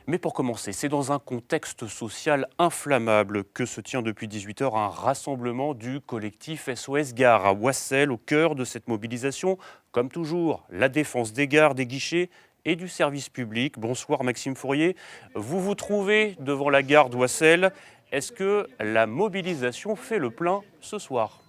Mais pour commencer, c'est dans un contexte social inflammable que se tient depuis 18 heures un rassemblement du collectif SOS Gare à Oissel, au cœur de cette mobilisation. Comme toujours, la défense des gares, des guichets et du service public. Bonsoir Maxime Fourier. Vous vous trouvez devant la gare d'Oissel. Est-ce que la mobilisation fait le plein ce soir ?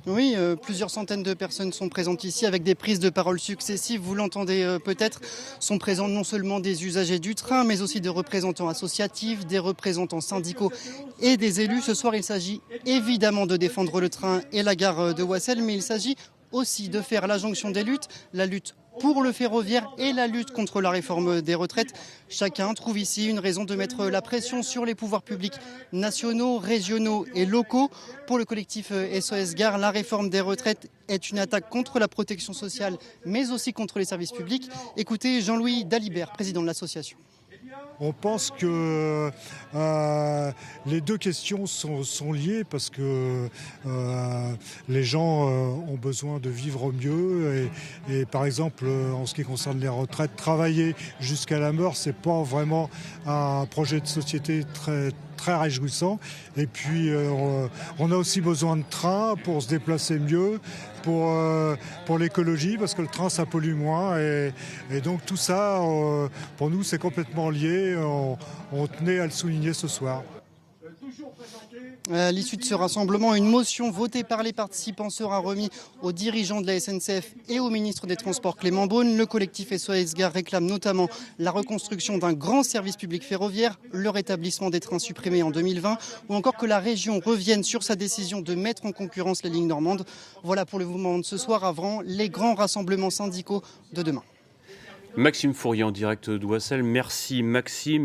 Oui, plusieurs centaines de personnes sont présentes ici avec des prises de parole successives. Vous l'entendez peut-être, sont présents non seulement des usagers du train, mais aussi des représentants associatifs, des représentants syndicaux et des élus. Ce soir, il s'agit évidemment de défendre le train et la gare de Oissel, mais il s'agit aussi de faire la jonction des luttes, la lutte pour le ferroviaire et la lutte contre la réforme des retraites. Chacun trouve ici une raison de mettre la pression sur les pouvoirs publics nationaux, régionaux et locaux. Pour le collectif SOS Gare, la réforme des retraites est une attaque contre la protection sociale, mais aussi contre les services publics. Écoutez Jean-Louis Dalibert, président de l'association. On pense que les deux questions sont liées parce que les gens ont besoin de vivre mieux et par exemple en ce qui concerne les retraites, travailler jusqu'à la mort, c'est pas vraiment un projet de société très réjouissant. Et puis on a aussi besoin de trains pour se déplacer mieux, pour l'écologie, parce que le train ça pollue moins et donc tout ça pour nous c'est complètement lié. On tenait à le souligner ce soir. À l'issue de ce rassemblement, une motion votée par les participants sera remise aux dirigeants de la SNCF et au ministre des Transports Clément Beaune. Le collectif SOS Gare réclame notamment la reconstruction d'un grand service public ferroviaire, le rétablissement des trains supprimés en 2020 ou encore que la région revienne sur sa décision de mettre en concurrence les lignes normandes. Voilà pour le mouvement de ce soir avant les grands rassemblements syndicaux de demain. Maxime Fourier en direct d'Oissel. Merci Maxime.